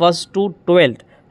1st to 12th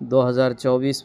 2024